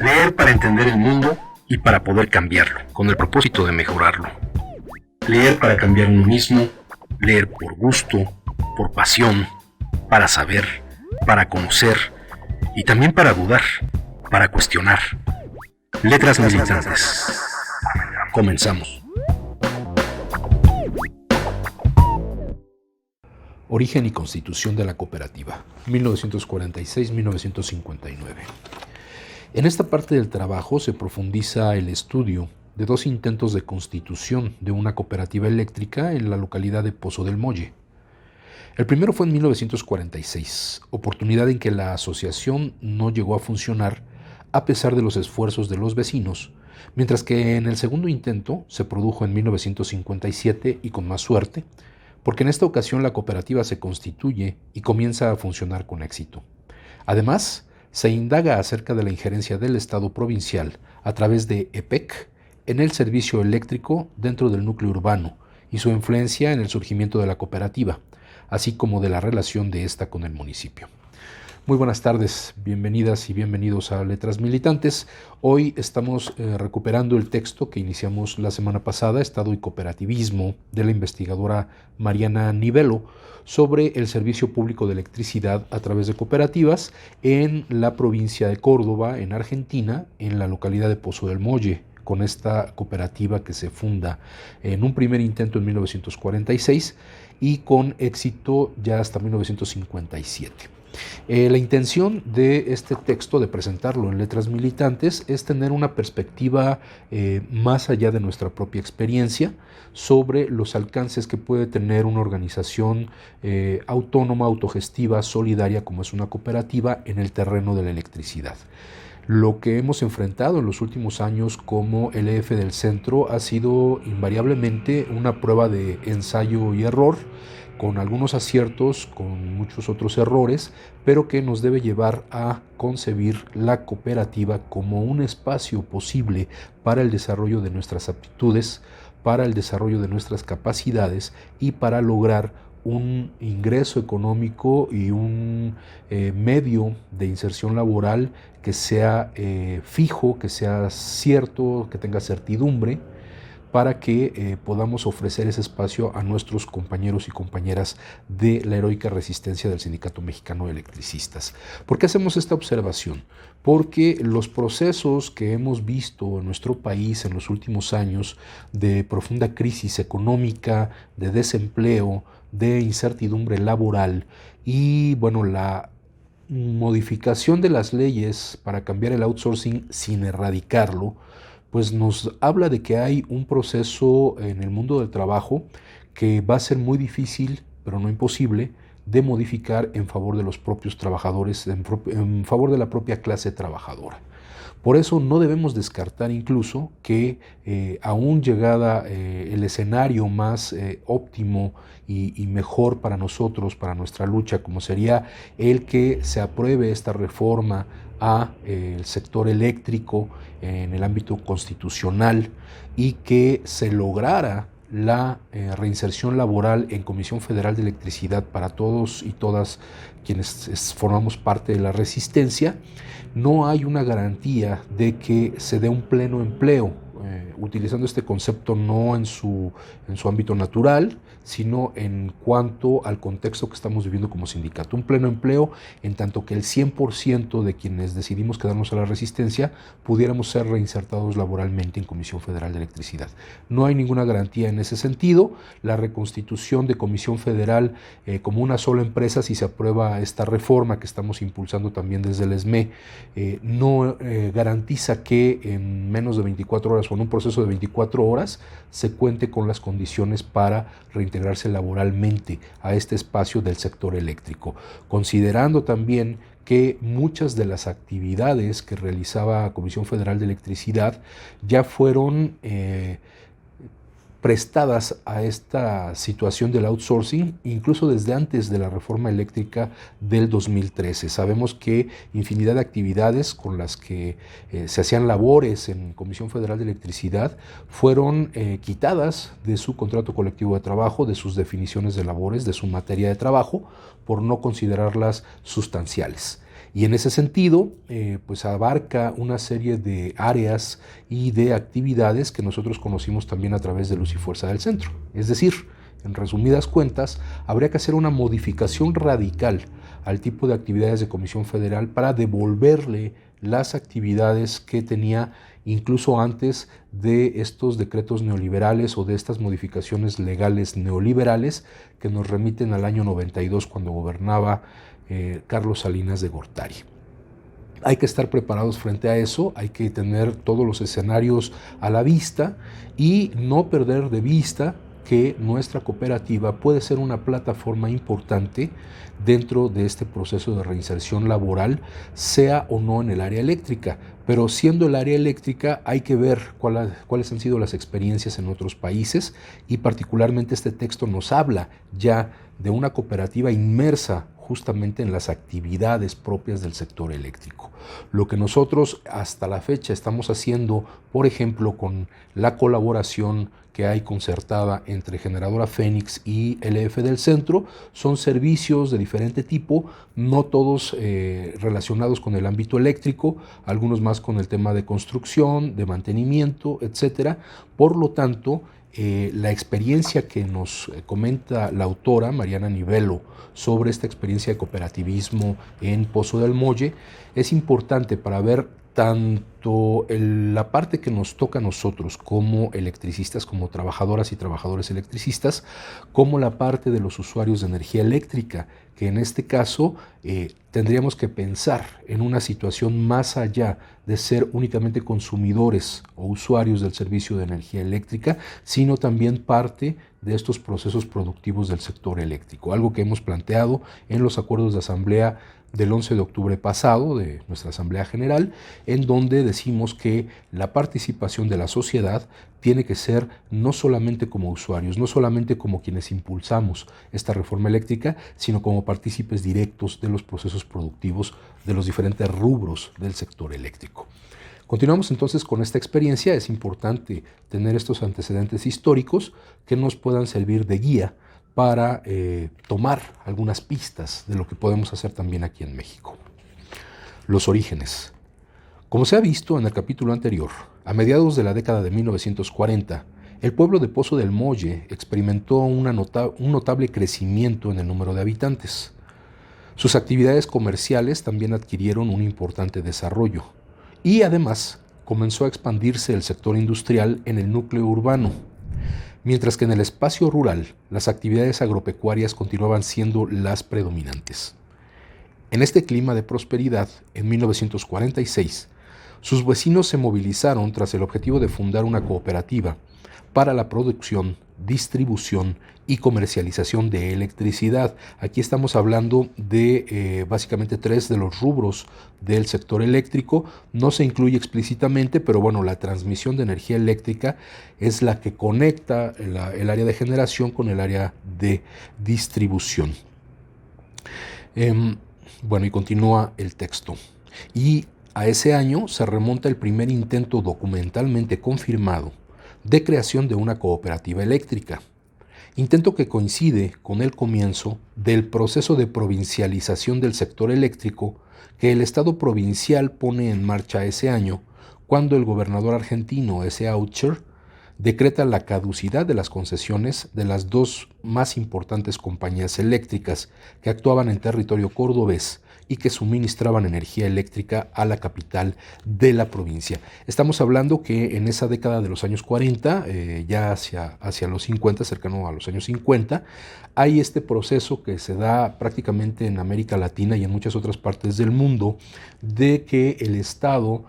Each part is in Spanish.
Leer para entender el mundo y para poder cambiarlo, con el propósito de mejorarlo. Leer para cambiar uno mismo, leer por gusto, por pasión, para saber, para conocer y también para dudar, para cuestionar. Letras militantes. Comenzamos. Origen y constitución de la cooperativa, 1946-1959. En esta parte del trabajo se profundiza el estudio de dos intentos de constitución de una cooperativa eléctrica en la localidad de Pozo del Molle. El primero fue en 1946, oportunidad en que la asociación no llegó a funcionar a pesar de los esfuerzos de los vecinos, mientras que en el segundo intento se produjo en 1957 y con más suerte, porque en esta ocasión la cooperativa se constituye y comienza a funcionar con éxito. Además, se indaga acerca de la injerencia del Estado provincial a través de EPEC en el servicio eléctrico dentro del núcleo urbano y su influencia en el surgimiento de la cooperativa, así como de la relación de esta con el municipio. Muy buenas tardes, bienvenidas y bienvenidos a Letras Militantes. Hoy estamos recuperando el texto que iniciamos la semana pasada, Estado y Cooperativismo, de la investigadora Mariana Nivelo, sobre el servicio público de electricidad a través de cooperativas en la provincia de Córdoba, en Argentina, en la localidad de Pozo del Molle, con esta cooperativa que se funda en un primer intento en 1946 y con éxito ya hasta 1957. La intención de este texto, de presentarlo en Letras Militantes, es tener una perspectiva más allá de nuestra propia experiencia sobre los alcances que puede tener una organización autónoma, autogestiva, solidaria como es una cooperativa en el terreno de la electricidad. Lo que hemos enfrentado en los últimos años como LF del Centro ha sido invariablemente una prueba de ensayo y error, con algunos aciertos, con muchos otros errores, pero que nos debe llevar a concebir la cooperativa como un espacio posible para el desarrollo de nuestras aptitudes, para el desarrollo de nuestras capacidades y para lograr un ingreso económico y un medio de inserción laboral que sea fijo, que sea cierto, que tenga certidumbre, para que podamos ofrecer ese espacio a nuestros compañeros y compañeras de la heroica resistencia del Sindicato Mexicano de Electricistas. ¿Por qué hacemos esta observación? Porque los procesos que hemos visto en nuestro país en los últimos años de profunda crisis económica, de desempleo, de incertidumbre laboral y, la modificación de las leyes para cambiar el outsourcing sin erradicarlo, pues nos habla de que hay un proceso en el mundo del trabajo que va a ser muy difícil, pero no imposible, de modificar en favor de los propios trabajadores, en favor de la propia clase trabajadora. Por eso no debemos descartar incluso que aún llegada el escenario más óptimo y mejor para nosotros, para nuestra lucha, como sería el que se apruebe esta reforma a el sector eléctrico en el ámbito constitucional y que se lograra la reinserción laboral en Comisión Federal de Electricidad para todos y todas quienes formamos parte de la resistencia, no hay una garantía de que se dé un pleno empleo, utilizando este concepto no en su ámbito natural, sino en cuanto al contexto que estamos viviendo como sindicato. Un pleno empleo en tanto que el 100% de quienes decidimos quedarnos a la resistencia pudiéramos ser reinsertados laboralmente en Comisión Federal de Electricidad. No hay ninguna garantía en ese sentido. La reconstitución de Comisión Federal como una sola empresa, si se aprueba esta reforma que estamos impulsando también desde el ESME, no garantiza que en menos de 24 horas o en un proceso de 24 horas se cuente con las condiciones para reintegrarse laboralmente a este espacio del sector eléctrico, considerando también que muchas de las actividades que realizaba Comisión Federal de Electricidad ya fueron prestadas a esta situación del outsourcing, incluso desde antes de la reforma eléctrica del 2013. Sabemos que infinidad de actividades con las que se hacían labores en Comisión Federal de Electricidad fueron quitadas de su contrato colectivo de trabajo, de sus definiciones de labores, de su materia de trabajo, por no considerarlas sustanciales. Y en ese sentido, pues abarca una serie de áreas y de actividades que nosotros conocimos también a través de Luz y Fuerza del Centro. Es decir, en resumidas cuentas, habría que hacer una modificación radical al tipo de actividades de Comisión Federal para devolverle las actividades que tenía incluso antes de estos decretos neoliberales o de estas modificaciones legales neoliberales que nos remiten al año 92 cuando gobernaba Carlos Salinas de Gortari. Hay que estar preparados frente a eso, hay que tener todos los escenarios a la vista y no perder de vista que nuestra cooperativa puede ser una plataforma importante dentro de este proceso de reinserción laboral, sea o no en el área eléctrica. Pero siendo el área eléctrica hay que ver cuáles han sido las experiencias en otros países y particularmente este texto nos habla ya de una cooperativa inmersa justamente en las actividades propias del sector eléctrico. Lo que nosotros hasta la fecha estamos haciendo, por ejemplo, con la colaboración que hay concertada entre Generadora Fénix y LF del Centro, son servicios de diferente tipo, no todos relacionados con el ámbito eléctrico, algunos más con el tema de construcción, de mantenimiento, etcétera. Por lo tanto, la experiencia que nos comenta la autora, Mariana Nivelo, sobre esta experiencia de cooperativismo en Pozo del Molle, es importante para ver tanto la parte que nos toca a nosotros como electricistas, como trabajadoras y trabajadores electricistas, como la parte de los usuarios de energía eléctrica, que en este caso tendríamos que pensar en una situación más allá de ser únicamente consumidores o usuarios del servicio de energía eléctrica, sino también parte de estos procesos productivos del sector eléctrico, algo que hemos planteado en los acuerdos de asamblea del 11 de octubre pasado de nuestra Asamblea General, en donde decimos que la participación de la sociedad tiene que ser no solamente como usuarios, no solamente como quienes impulsamos esta reforma eléctrica, sino como partícipes directos de los procesos productivos de los diferentes rubros del sector eléctrico. Continuamos entonces con esta experiencia. Es importante tener estos antecedentes históricos que nos puedan servir de guía para tomar algunas pistas de lo que podemos hacer también aquí en México. Los orígenes. Como se ha visto en el capítulo anterior, a mediados de la década de 1940, el pueblo de Pozo del Molle experimentó un notable crecimiento en el número de habitantes. Sus actividades comerciales también adquirieron un importante desarrollo y además comenzó a expandirse el sector industrial en el núcleo urbano, mientras que en el espacio rural las actividades agropecuarias continuaban siendo las predominantes. En este clima de prosperidad, en 1946, sus vecinos se movilizaron tras el objetivo de fundar una cooperativa para la producción, distribución y comercialización de electricidad. Aquí estamos hablando de básicamente 3 de los rubros del sector eléctrico. No se incluye explícitamente, pero bueno, la transmisión de energía eléctrica es la que conecta el área de generación con el área de distribución. Bueno, y continúa el texto. Y a ese año se remonta el primer intento documentalmente confirmado de creación de una cooperativa eléctrica, intento que coincide con el comienzo del proceso de provincialización del sector eléctrico que el Estado provincial pone en marcha ese año, cuando el gobernador argentino S. Aucher decreta la caducidad de las concesiones de las 2 más importantes compañías eléctricas que actuaban en territorio cordobés y que suministraban energía eléctrica a la capital de la provincia. Estamos hablando que en esa década de los años 40, ya hacia los 50, cercano a los años 50, hay este proceso que se da prácticamente en América Latina y en muchas otras partes del mundo, de que el Estado,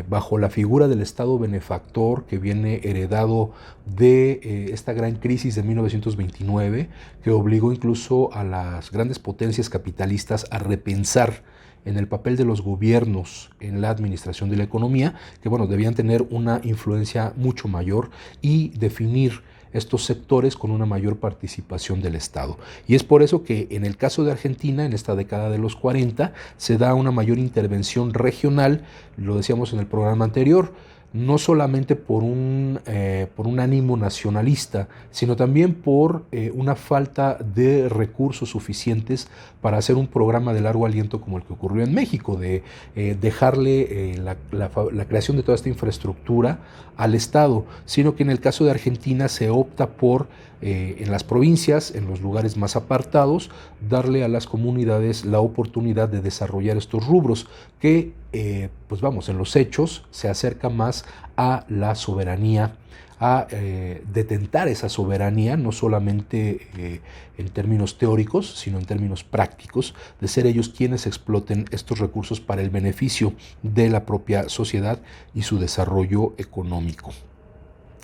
bajo la figura del Estado benefactor que viene heredado de esta gran crisis de 1929, que obligó incluso a las grandes potencias capitalistas a repensar en el papel de los gobiernos en la administración de la economía, que bueno, debían tener una influencia mucho mayor y definir estos sectores con una mayor participación del Estado. Y es por eso que en el caso de Argentina, en esta década de los 40, se da una mayor intervención regional, lo decíamos en el programa anterior. no solamente por un ánimo nacionalista, sino también por una falta de recursos suficientes para hacer un programa de largo aliento como el que ocurrió en México, de dejarle la creación de toda esta infraestructura al Estado, sino que en el caso de Argentina se opta por, en las provincias, en los lugares más apartados, darle a las comunidades la oportunidad de desarrollar estos rubros que, pues vamos, en los hechos se acerca más a la soberanía, a detentar esa soberanía, no solamente en términos teóricos, sino en términos prácticos, de ser ellos quienes exploten estos recursos para el beneficio de la propia sociedad y su desarrollo económico.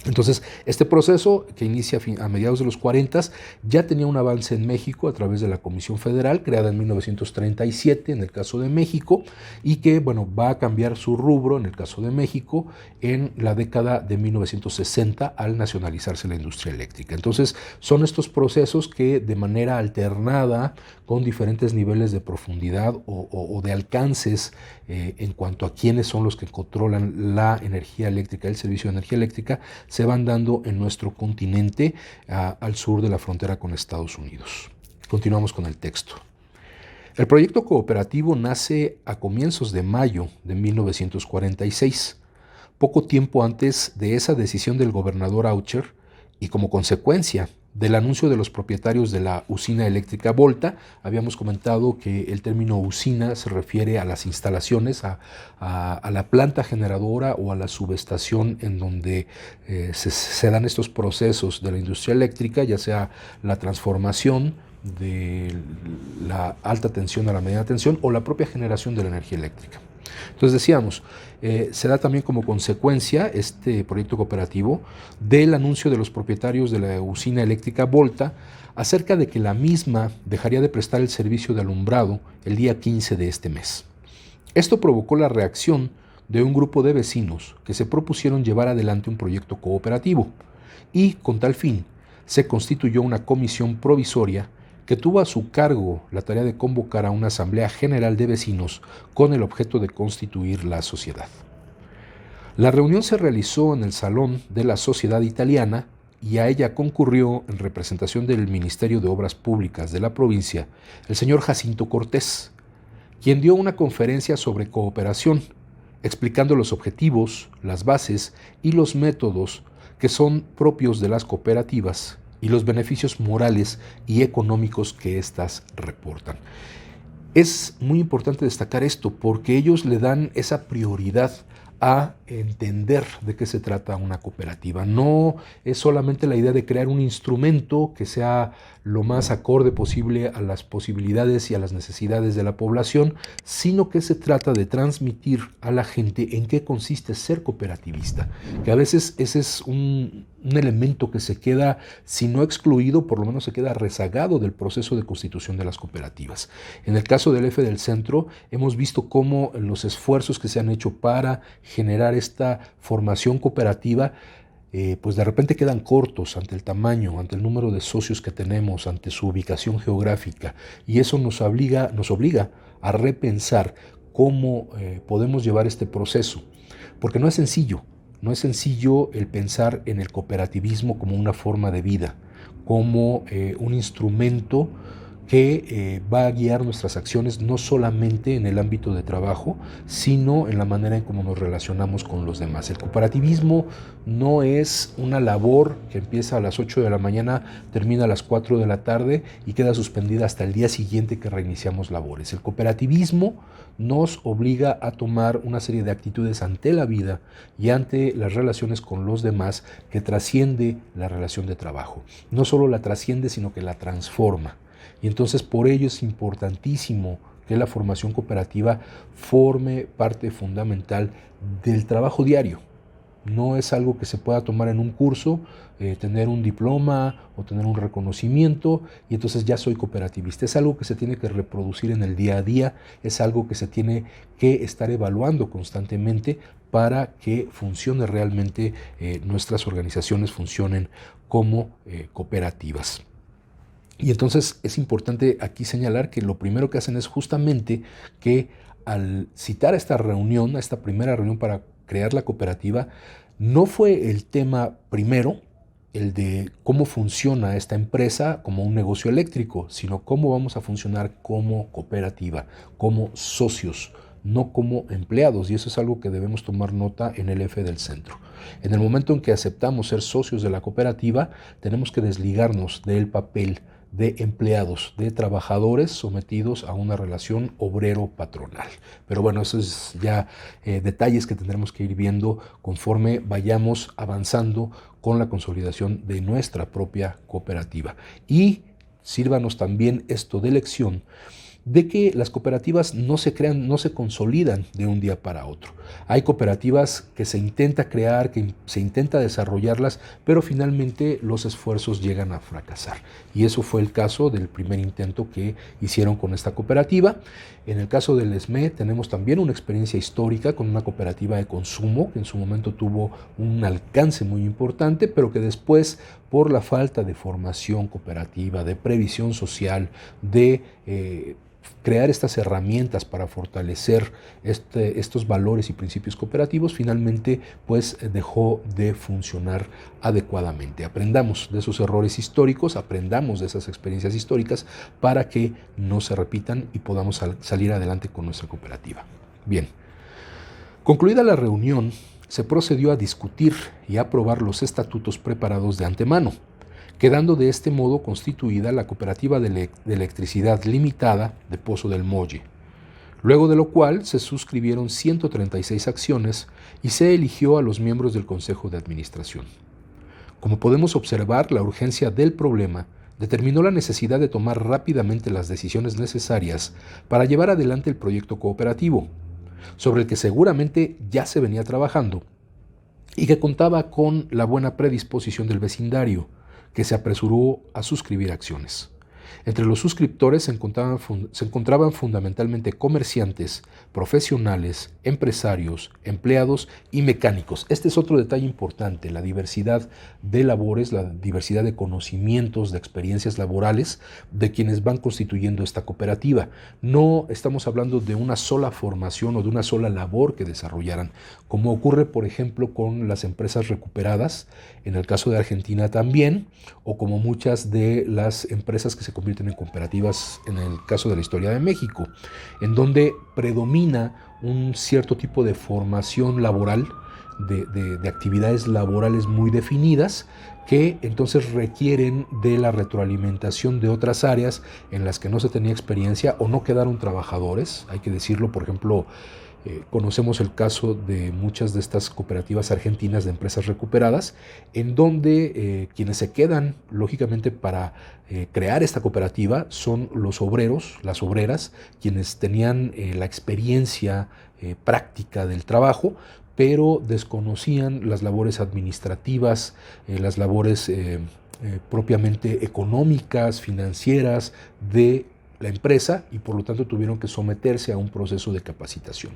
Entonces, este proceso que inicia a mediados de los 40 ya tenía un avance en México a través de la Comisión Federal, creada en 1937 en el caso de México, y que, bueno, va a cambiar su rubro en el caso de México en la década de 1960 al nacionalizarse la industria eléctrica. Entonces, son estos procesos que de manera alternada, con diferentes niveles de profundidad o de alcances en cuanto a quiénes son los que controlan la energía eléctrica, el servicio de energía eléctrica, se van dando en nuestro continente al sur de la frontera con Estados Unidos. Continuamos con el texto. El proyecto cooperativo nace a comienzos de mayo de 1946, poco tiempo antes de esa decisión del gobernador Aucher y como consecuencia del anuncio de los propietarios de la usina eléctrica Volta. Habíamos comentado que el término usina se refiere a las instalaciones, a la planta generadora o a la subestación en donde se dan estos procesos de la industria eléctrica, ya sea la transformación de la alta tensión a la media tensión o la propia generación de la energía eléctrica. Entonces decíamos, se da también como consecuencia este proyecto cooperativo del anuncio de los propietarios de la usina eléctrica Volta acerca de que la misma dejaría de prestar el servicio de alumbrado el día 15 de este mes. Esto provocó la reacción de un grupo de vecinos que se propusieron llevar adelante un proyecto cooperativo y, con tal fin, se constituyó una comisión provisoria que tuvo a su cargo la tarea de convocar a una asamblea general de vecinos con el objeto de constituir la sociedad. La reunión se realizó en el Salón de la Sociedad Italiana y a ella concurrió, en representación del Ministerio de Obras Públicas de la provincia, el señor Jacinto Cortés, quien dio una conferencia sobre cooperación, explicando los objetivos, las bases y los métodos que son propios de las cooperativas y los beneficios morales y económicos que éstas reportan. Es muy importante destacar esto porque ellos le dan esa prioridad a entender de qué se trata una cooperativa. No es solamente la idea de crear un instrumento que sea lo más acorde posible a las posibilidades y a las necesidades de la población, sino que se trata de transmitir a la gente en qué consiste ser cooperativista, que a veces ese es un elemento que se queda, si no excluido, por lo menos se queda rezagado del proceso de constitución de las cooperativas. En el caso del F del Centro, hemos visto cómo los esfuerzos que se han hecho para generar esta formación cooperativa pues de repente quedan cortos ante el tamaño, ante el número de socios que tenemos, ante su ubicación geográfica, y eso nos obliga a repensar cómo podemos llevar este proceso, porque no es sencillo el pensar en el cooperativismo como una forma de vida, como un instrumento que va a guiar nuestras acciones no solamente en el ámbito de trabajo, sino en la manera en cómo nos relacionamos con los demás. El cooperativismo no es una labor que empieza a las 8 de la mañana, termina a las 4 de la tarde y queda suspendida hasta el día siguiente que reiniciamos labores. El cooperativismo nos obliga a tomar una serie de actitudes ante la vida y ante las relaciones con los demás que trasciende la relación de trabajo. No solo la trasciende, sino que la transforma. Y entonces por ello es importantísimo que la formación cooperativa forme parte fundamental del trabajo diario. No es algo que se pueda tomar en un curso, tener un diploma o tener un reconocimiento y entonces ya soy cooperativista. Es algo que se tiene que reproducir en el día a día, es algo que se tiene que estar evaluando constantemente para que funcione realmente, nuestras organizaciones funcionen como cooperativas. Y entonces es importante aquí señalar que lo primero que hacen es justamente que al citar a esta reunión, a esta primera reunión para crear la cooperativa no fue el tema primero, el de cómo funciona esta empresa como un negocio eléctrico, sino cómo vamos a funcionar como cooperativa, como socios, no como empleados, y eso es algo que debemos tomar nota en el F del centro. En el momento en que aceptamos ser socios de la cooperativa, tenemos que desligarnos del papel de empleados, de trabajadores sometidos a una relación obrero-patronal. Pero bueno, eso es ya detalles que tendremos que ir viendo conforme vayamos avanzando con la consolidación de nuestra propia cooperativa. Y sírvanos también esto de lección de que las cooperativas no se crean, no se consolidan de un día para otro. Hay cooperativas que se intenta crear, que se intenta desarrollarlas, pero finalmente los esfuerzos llegan a fracasar. Y eso fue el caso del primer intento que hicieron con esta cooperativa. En el caso del ESME tenemos también una experiencia histórica con una cooperativa de consumo que en su momento tuvo un alcance muy importante, pero que después, por la falta de formación cooperativa, de previsión social, de crear estas herramientas para fortalecer estos valores y principios cooperativos, finalmente pues dejó de funcionar adecuadamente. Aprendamos de esos errores históricos, aprendamos de esas experiencias históricas para que no se repitan y podamos salir adelante con nuestra cooperativa. Bien, concluida la reunión, se procedió a discutir y aprobar los estatutos preparados de antemano, quedando de este modo constituida la Cooperativa de Electricidad Limitada de Pozo del Molle, luego de lo cual se suscribieron 136 acciones y se eligió a los miembros del Consejo de Administración. Como podemos observar, la urgencia del problema determinó la necesidad de tomar rápidamente las decisiones necesarias para llevar adelante el proyecto cooperativo, sobre el que seguramente ya se venía trabajando y que contaba con la buena predisposición del vecindario, que se apresuró a suscribir acciones. Entre los suscriptores se encontraban fundamentalmente comerciantes, profesionales, empresarios, empleados y mecánicos. Este es otro detalle importante, la diversidad de labores, la diversidad de conocimientos, de experiencias laborales de quienes van constituyendo esta cooperativa. No estamos hablando de una sola formación o de una sola labor que desarrollaran, como ocurre, por ejemplo, con las empresas recuperadas, en el caso de Argentina también, o como muchas de las empresas que se convierten en cooperativas en el caso de la historia de México, en donde predomina un cierto tipo de formación laboral, de actividades laborales muy definidas, que entonces requieren de la retroalimentación de otras áreas en las que no se tenía experiencia o no quedaron trabajadores. Hay que decirlo, por ejemplo, conocemos el caso de muchas de estas cooperativas argentinas de empresas recuperadas, en donde quienes se quedan, lógicamente, para crear esta cooperativa son los obreros, las obreras, quienes tenían la experiencia práctica del trabajo, pero desconocían las labores administrativas, las labores propiamente económicas, financieras de la empresa, y por lo tanto tuvieron que someterse a un proceso de capacitación.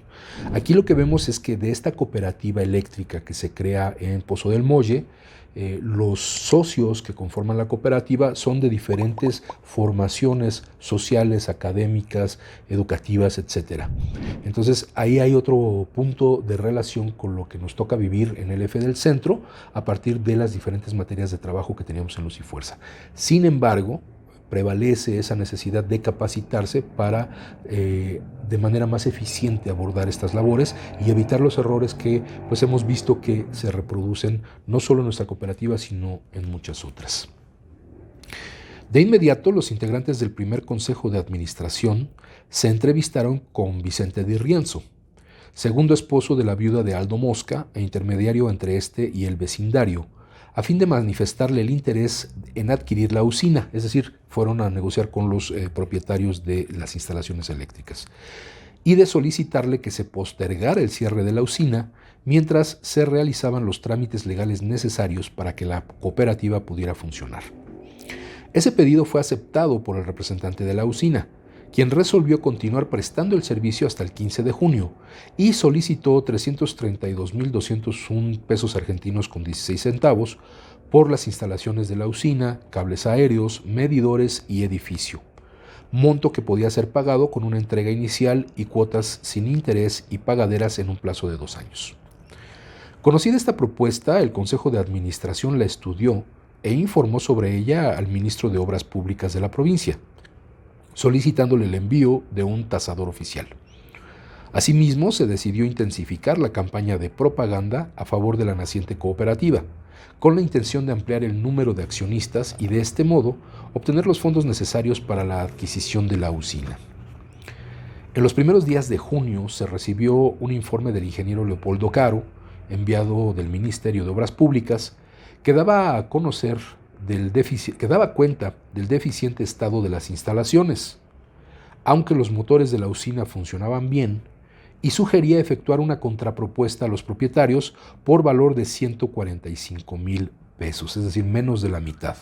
Aquí lo que vemos es que de esta cooperativa eléctrica que se crea en Pozo del Molle, los socios que conforman la cooperativa son de diferentes formaciones sociales, académicas, educativas, etc. Entonces ahí hay otro punto de relación con lo que nos toca vivir en el F del centro a partir de las diferentes materias de trabajo que teníamos en Luz y Fuerza. Sin embargo, prevalece esa necesidad de capacitarse para de manera más eficiente abordar estas labores y evitar los errores que pues hemos visto que se reproducen no solo en nuestra cooperativa, sino en muchas otras. De inmediato, los integrantes del primer consejo de administración se entrevistaron con Vicente de Rienzo, segundo esposo de la viuda de Aldo Mosca e intermediario entre este y el vecindario, a fin de manifestarle el interés en adquirir la usina, es decir, fueron a negociar con los propietarios de las instalaciones eléctricas, y de solicitarle que se postergara el cierre de la usina mientras se realizaban los trámites legales necesarios para que la cooperativa pudiera funcionar. Ese pedido fue aceptado por el representante de la usina, quien resolvió continuar prestando el servicio hasta el 15 de junio y solicitó 332.201 pesos argentinos con 16 centavos por las instalaciones de la usina, cables aéreos, medidores y edificio, monto que podía ser pagado con una entrega inicial y cuotas sin interés y pagaderas en un plazo de 2 años. Conocida esta propuesta, el Consejo de Administración la estudió e informó sobre ella al ministro de Obras Públicas de la provincia, solicitándole el envío de un tasador oficial. Asimismo, se decidió intensificar la campaña de propaganda a favor de la naciente cooperativa, con la intención de ampliar el número de accionistas y de este modo obtener los fondos necesarios para la adquisición de la usina. En los primeros días de junio se recibió un informe del ingeniero Leopoldo Caro, enviado del Ministerio de Obras Públicas, que daba cuenta del deficiente estado de las instalaciones, aunque los motores de la usina funcionaban bien, y sugería efectuar una contrapropuesta a los propietarios por valor de 145,000 pesos, es decir, menos de la mitad,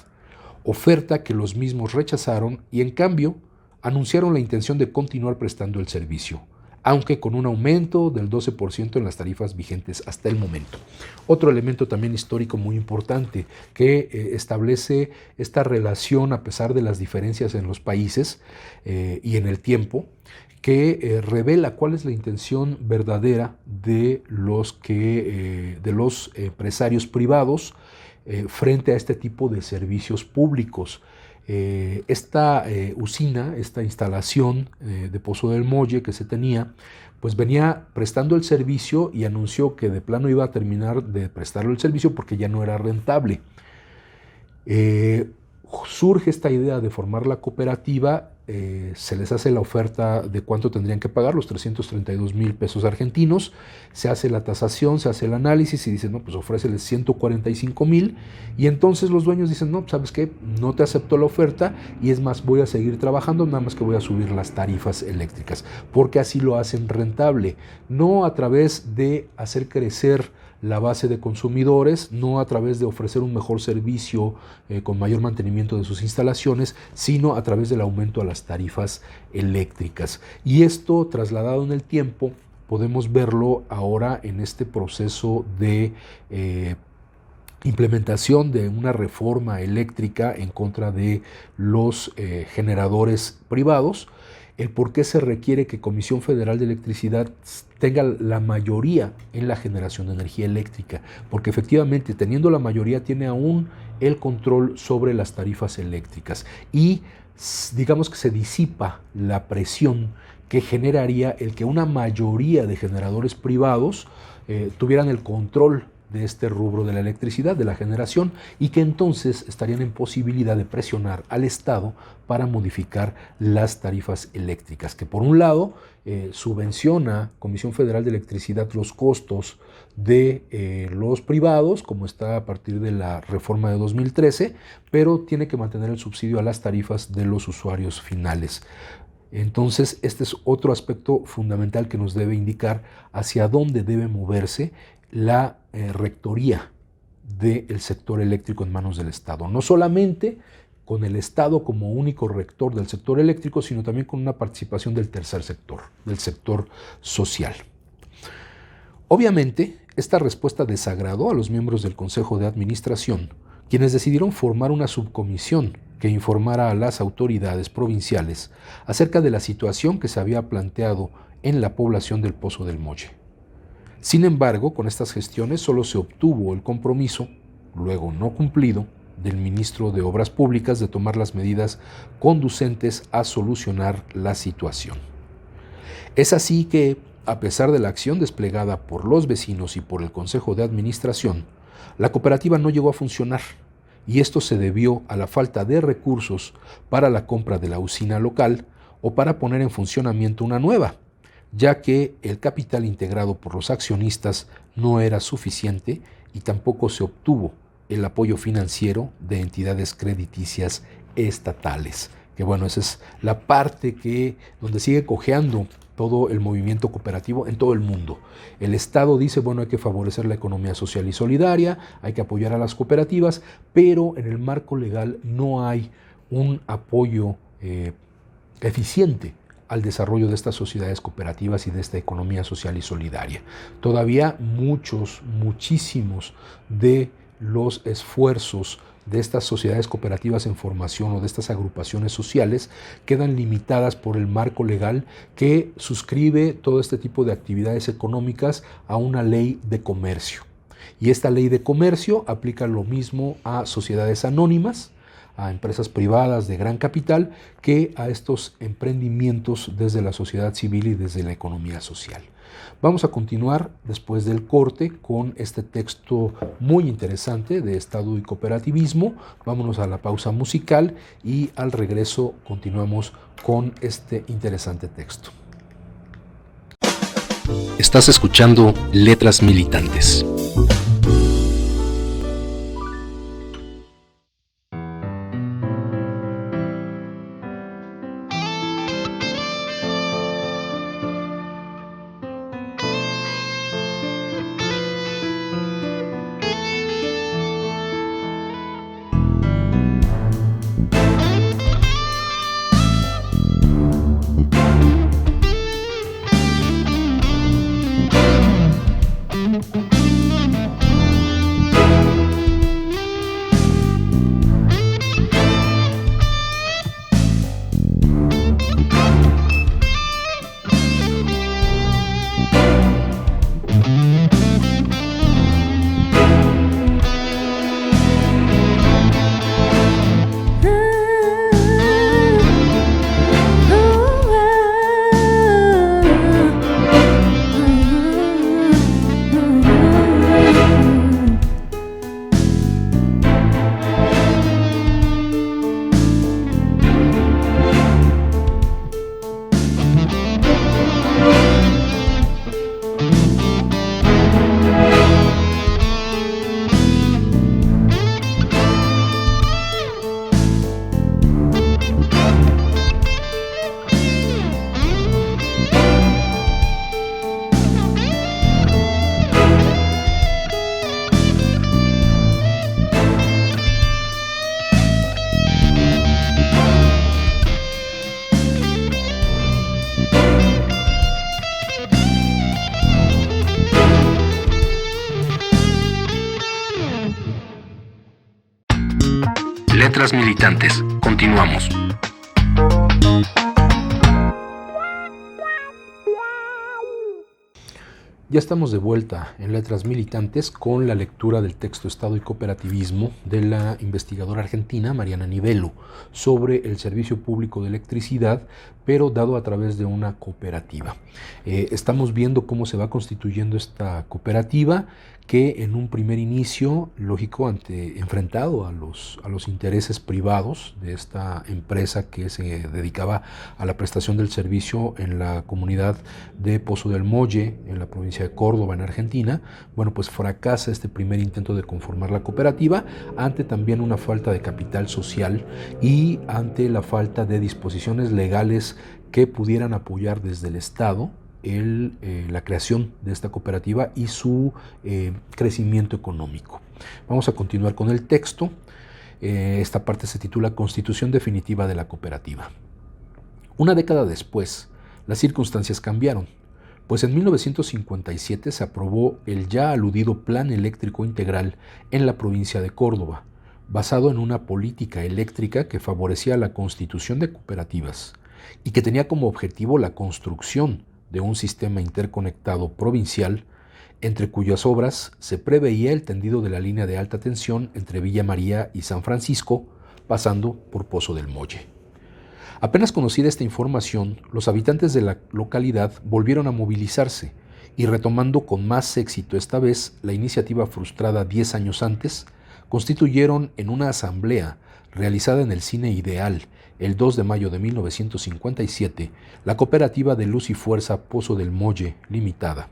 oferta que los mismos rechazaron y en cambio anunciaron la intención de continuar prestando el servicio, aunque con un aumento del 12% en las tarifas vigentes hasta el momento. Otro elemento también histórico muy importante que establece esta relación a pesar de las diferencias en los países y en el tiempo, que revela cuál es la intención verdadera de los empresarios privados frente a este tipo de servicios públicos. Esta usina, esta instalación de Pozo del Molle que se tenía, pues venía prestando el servicio y anunció que de plano iba a terminar de prestarlo el servicio porque ya no era rentable. Surge esta idea de formar la cooperativa, se les hace la oferta de cuánto tendrían que pagar, los 332,000 pesos argentinos, se hace la tasación, se hace el análisis y dicen, no, pues ofréceles 145,000 y entonces los dueños dicen, no, ¿sabes qué? No te acepto la oferta y es más, voy a seguir trabajando, nada más que voy a subir las tarifas eléctricas, porque así lo hacen rentable, no a través de hacer crecer la base de consumidores, no a través de ofrecer un mejor servicio con mayor mantenimiento de sus instalaciones, sino a través del aumento a las tarifas eléctricas. Y esto, trasladado en el tiempo, podemos verlo ahora en este proceso de implementación de una reforma eléctrica en contra de los generadores privados, el por qué se requiere que Comisión Federal de Electricidad tenga la mayoría en la generación de energía eléctrica, porque efectivamente teniendo la mayoría tiene aún el control sobre las tarifas eléctricas y digamos que se disipa la presión que generaría el que una mayoría de generadores privados tuvieran el control de este rubro de la electricidad, de la generación, y que entonces estarían en posibilidad de presionar al Estado para modificar las tarifas eléctricas, que por un lado subvenciona Comisión Federal de Electricidad los costos de los privados, como está a partir de la reforma de 2013, pero tiene que mantener el subsidio a las tarifas de los usuarios finales. Entonces, este es otro aspecto fundamental que nos debe indicar hacia dónde debe moverse la rectoría del sector eléctrico en manos del Estado. No solamente con el Estado como único rector del sector eléctrico, sino también con una participación del tercer sector, del sector social. Obviamente, esta respuesta desagradó a los miembros del Consejo de Administración, quienes decidieron formar una subcomisión que informara a las autoridades provinciales acerca de la situación que se había planteado en la población del Pozo del Molle. Sin embargo, con estas gestiones solo se obtuvo el compromiso, luego no cumplido, del ministro de Obras Públicas de tomar las medidas conducentes a solucionar la situación. Es así que, a pesar de la acción desplegada por los vecinos y por el Consejo de Administración, la cooperativa no llegó a funcionar, y esto se debió a la falta de recursos para la compra de la usina local o para poner en funcionamiento una nueva, ya que el capital integrado por los accionistas no era suficiente y tampoco se obtuvo el apoyo financiero de entidades crediticias estatales. Que bueno, esa es la parte donde sigue cojeando todo el movimiento cooperativo en todo el mundo. El Estado dice, bueno, hay que favorecer la economía social y solidaria, hay que apoyar a las cooperativas, pero en el marco legal no hay un apoyo eficiente al desarrollo de estas sociedades cooperativas y de esta economía social y solidaria. Todavía muchísimos de los esfuerzos de estas sociedades cooperativas en formación o de estas agrupaciones sociales quedan limitadas por el marco legal que suscribe todo este tipo de actividades económicas a una ley de comercio. Y esta ley de comercio aplica lo mismo a sociedades anónimas, a empresas privadas de gran capital, que a estos emprendimientos desde la sociedad civil y desde la economía social. Vamos a continuar después del corte con este texto muy interesante de Estado y cooperativismo. Vámonos a la pausa musical y al regreso continuamos con este interesante texto. Estás escuchando Letras Militantes. Letras Militantes. Continuamos. Ya estamos de vuelta en Letras Militantes con la lectura del texto Estado y Cooperativismo de la investigadora argentina Mariana Nivelo sobre el servicio público de electricidad, pero dado a través de una cooperativa. Estamos viendo cómo se va constituyendo esta cooperativa, que en un primer inicio, lógico, enfrentado a los intereses privados de esta empresa que se dedicaba a la prestación del servicio en la comunidad de Pozo del Molle, en la provincia de Córdoba, en Argentina, bueno, pues fracasa este primer intento de conformar la cooperativa ante también una falta de capital social y ante la falta de disposiciones legales que pudieran apoyar desde el Estado la creación de esta cooperativa y su crecimiento económico. Vamos a continuar con el texto. Esta parte se titula Constitución Definitiva de la Cooperativa. Una década después, las circunstancias cambiaron, pues en 1957 se aprobó el ya aludido Plan Eléctrico Integral en la provincia de Córdoba, basado en una política eléctrica que favorecía la constitución de cooperativas y que tenía como objetivo la construcción de un sistema interconectado provincial, entre cuyas obras se preveía el tendido de la línea de alta tensión entre Villa María y San Francisco, pasando por Pozo del Molle. Apenas conocida esta información, los habitantes de la localidad volvieron a movilizarse y, retomando con más éxito esta vez la iniciativa frustrada 10 años antes, constituyeron en una asamblea realizada en el Cine Ideal el 2 de mayo de 1957, la cooperativa de Luz y Fuerza Pozo del Molle Limitada,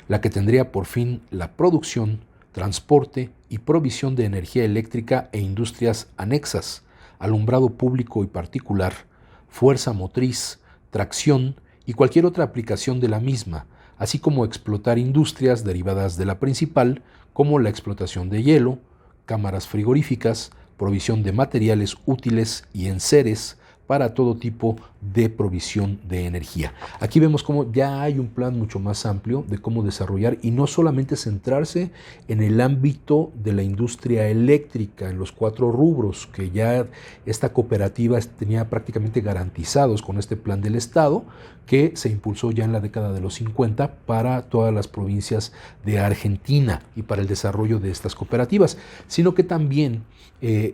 la que tendría por fin la producción, transporte y provisión de energía eléctrica e industrias anexas, alumbrado público y particular, fuerza motriz, tracción y cualquier otra aplicación de la misma, así como explotar industrias derivadas de la principal, como la explotación de hielo, cámaras frigoríficas, provisión de materiales útiles y enseres para todo tipo de provisión de energía. Aquí vemos cómo ya hay un plan mucho más amplio de cómo desarrollar y no solamente centrarse en el ámbito de la industria eléctrica, en los 4 rubros que ya esta cooperativa tenía prácticamente garantizados con este plan del Estado, que se impulsó ya en la década de los 50 para todas las provincias de Argentina y para el desarrollo de estas cooperativas, sino que también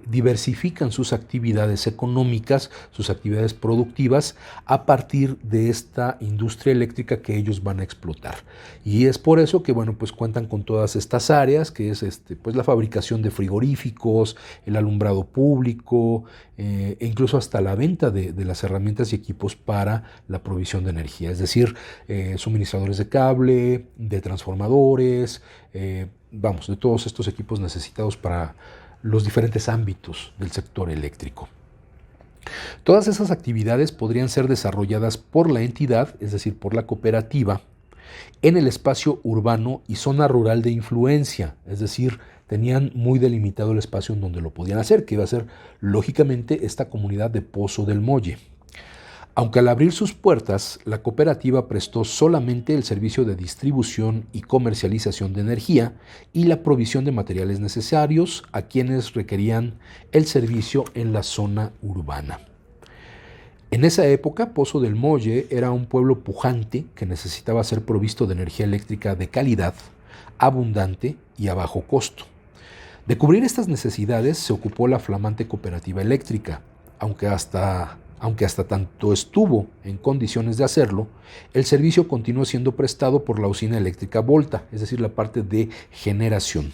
diversifican sus actividades económicas, sus actividades productivas a partir de esta industria eléctrica que ellos van a explotar. Y es por eso que, bueno, pues cuentan con todas estas áreas, que es pues la fabricación de frigoríficos, el alumbrado público, e incluso hasta la venta de las herramientas y equipos para la provisión de energía, es decir, suministradores de cable, de transformadores, de todos estos equipos necesitados para los diferentes ámbitos del sector eléctrico. Todas esas actividades podrían ser desarrolladas por la entidad, es decir, por la cooperativa, en el espacio urbano y zona rural de influencia, es decir, tenían muy delimitado el espacio en donde lo podían hacer, que iba a ser, lógicamente, esta comunidad de Pozo del Molle. Aunque al abrir sus puertas, la cooperativa prestó solamente el servicio de distribución y comercialización de energía y la provisión de materiales necesarios a quienes requerían el servicio en la zona urbana. En esa época, Pozo del Molle era un pueblo pujante que necesitaba ser provisto de energía eléctrica de calidad, abundante y a bajo costo. De cubrir estas necesidades se ocupó la flamante cooperativa eléctrica, aunque hasta tanto estuvo en condiciones de hacerlo, el servicio continuó siendo prestado por la usina eléctrica Volta, es decir, la parte de generación.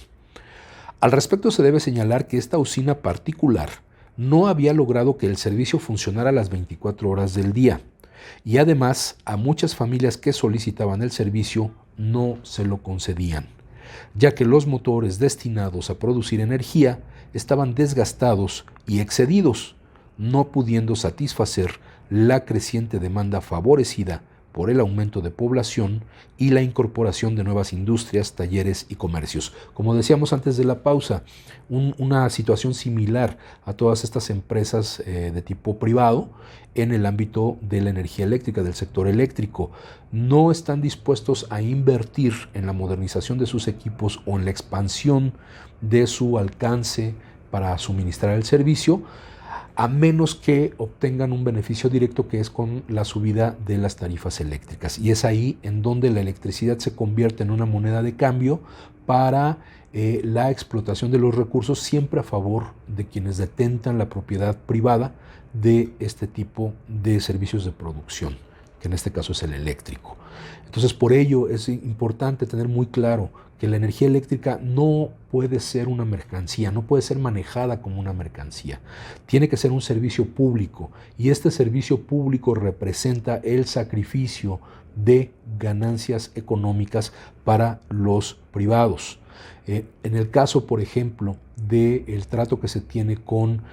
Al respecto se debe señalar que esta usina particular no había logrado que el servicio funcionara las 24 horas del día, y además a muchas familias que solicitaban el servicio no se lo concedían, ya que los motores destinados a producir energía estaban desgastados y excedidos, no pudiendo satisfacer la creciente demanda favorecida por el aumento de población y la incorporación de nuevas industrias, talleres y comercios. Como decíamos antes de la pausa, una situación similar a todas estas empresas de tipo privado en el ámbito de la energía eléctrica, del sector eléctrico. No están dispuestos a invertir en la modernización de sus equipos o en la expansión de su alcance para suministrar el servicio, a menos que obtengan un beneficio directo, que es con la subida de las tarifas eléctricas. Y es ahí en donde la electricidad se convierte en una moneda de cambio para la explotación de los recursos, siempre a favor de quienes detentan la propiedad privada de este tipo de servicios de producción, que en este caso es el eléctrico. Entonces, por ello es importante tener muy claro que la energía eléctrica no puede ser una mercancía, no puede ser manejada como una mercancía. Tiene que ser un servicio público, y este servicio público representa el sacrificio de ganancias económicas para los privados. En el caso, por ejemplo, del trato que se tiene con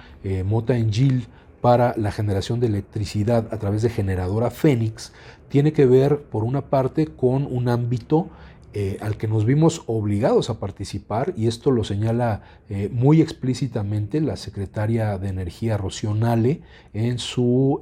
Mota-Engil para la generación de electricidad a través de Generadora Fénix, tiene que ver, por una parte, con un ámbito al que nos vimos obligados a participar, y esto lo señala muy explícitamente la secretaria de Energía, Rocío Nale, en su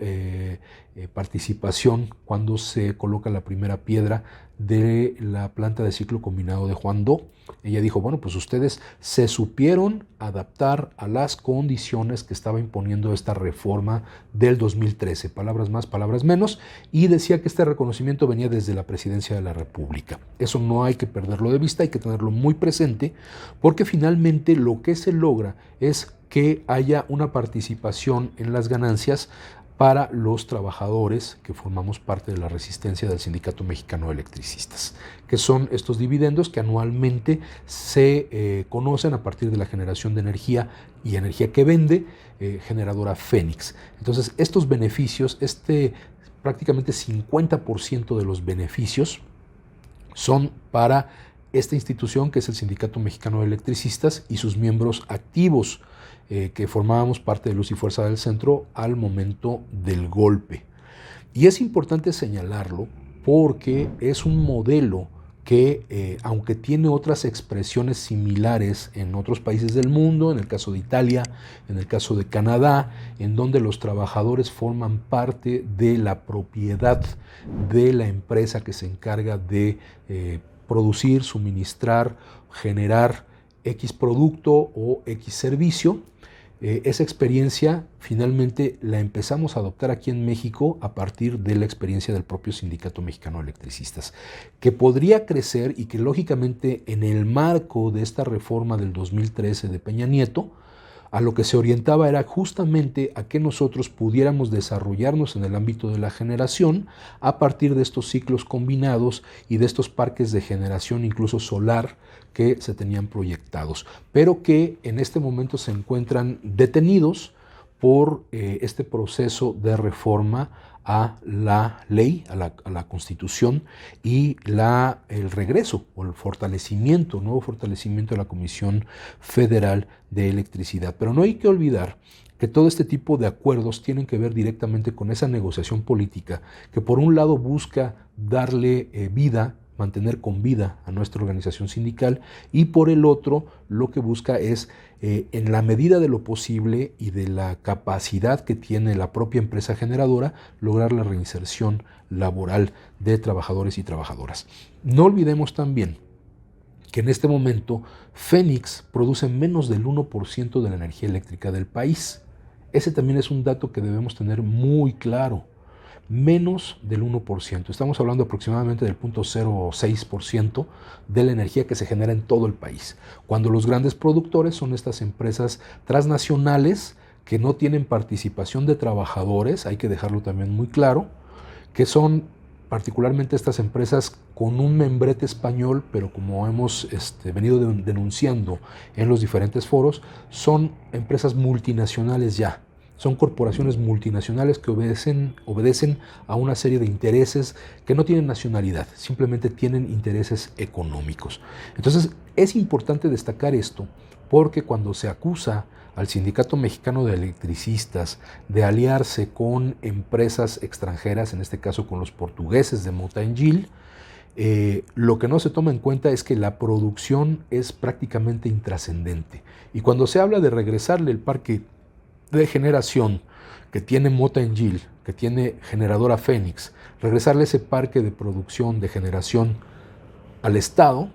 participación cuando se coloca la primera piedra de la planta de ciclo combinado de Juan Do. Ella dijo, bueno, pues ustedes se supieron adaptar a las condiciones que estaba imponiendo esta reforma del 2013, palabras más, palabras menos, y decía que este reconocimiento venía desde la Presidencia de la República. Eso no hay que perderlo de vista, hay que tenerlo muy presente, porque finalmente lo que se logra es que haya una participación en las ganancias para los trabajadores que formamos parte de la resistencia del Sindicato Mexicano de Electricistas, que son estos dividendos que anualmente se conocen a partir de la generación de energía y energía que vende Generadora Fénix. Entonces, estos beneficios, prácticamente 50% de los beneficios son para esta institución, que es el Sindicato Mexicano de Electricistas y sus miembros activos, que formábamos parte de Luz y Fuerza del Centro al momento del golpe. Y es importante señalarlo porque es un modelo que, aunque tiene otras expresiones similares en otros países del mundo, en el caso de Italia, en el caso de Canadá, en donde los trabajadores forman parte de la propiedad de la empresa que se encarga de producir, suministrar, generar X producto o X servicio, esa experiencia finalmente la empezamos a adoptar aquí en México a partir de la experiencia del propio Sindicato Mexicano de Electricistas, que podría crecer y que lógicamente en el marco de esta reforma del 2013 de Peña Nieto, a lo que se orientaba era justamente a que nosotros pudiéramos desarrollarnos en el ámbito de la generación a partir de estos ciclos combinados y de estos parques de generación, incluso solar, que se tenían proyectados, pero que en este momento se encuentran detenidos por este proceso de reforma a la ley, a la Constitución y el regreso o el fortalecimiento, nuevo fortalecimiento de la Comisión Federal de Electricidad. Pero no hay que olvidar que todo este tipo de acuerdos tienen que ver directamente con esa negociación política que por un lado busca darle vida, mantener con vida a nuestra organización sindical y por el otro lo que busca es en la medida de lo posible y de la capacidad que tiene la propia empresa generadora lograr la reinserción laboral de trabajadores y trabajadoras. No olvidemos también que en este momento Fénix produce menos del 1% de la energía eléctrica del país. Ese también es un dato que debemos tener muy claro. Menos del 1%. Estamos hablando aproximadamente del 0.06% de la energía que se genera en todo el país, cuando los grandes productores son estas empresas transnacionales que no tienen participación de trabajadores, hay que dejarlo también muy claro, que son particularmente estas empresas con un membrete español, pero como hemos venido denunciando en los diferentes foros, son empresas multinacionales ya. Son corporaciones multinacionales que obedecen a una serie de intereses que no tienen nacionalidad, simplemente tienen intereses económicos. Entonces es importante destacar esto porque cuando se acusa al Sindicato Mexicano de Electricistas de aliarse con empresas extranjeras, en este caso con los portugueses de Mota-Engil, lo que no se toma en cuenta es que la producción es prácticamente intrascendente. Y cuando se habla de regresarle el parque de generación que tiene Mota-Engil, que tiene generadora Fénix, regresarle ese parque de producción de generación al Estado,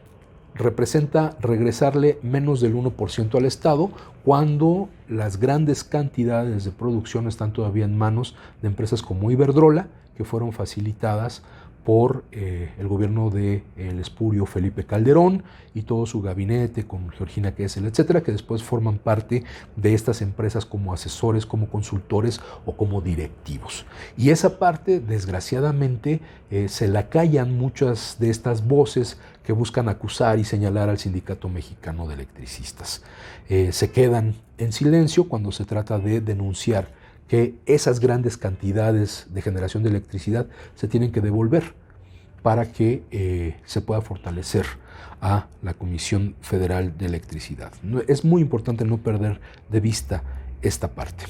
representa regresarle menos del 1% al Estado cuando las grandes cantidades de producción están todavía en manos de empresas como Iberdrola, que fueron facilitadas por el gobierno del espurio Felipe Calderón y todo su gabinete con Georgina Kessel, etcétera, que después forman parte de estas empresas como asesores, como consultores o como directivos. Y esa parte, desgraciadamente, se la callan muchas de estas voces que buscan acusar y señalar al Sindicato Mexicano de Electricistas. Se quedan en silencio cuando se trata de denunciar que esas grandes cantidades de generación de electricidad se tienen que devolver para que se pueda fortalecer a la Comisión Federal de Electricidad. Es muy importante no perder de vista esta parte.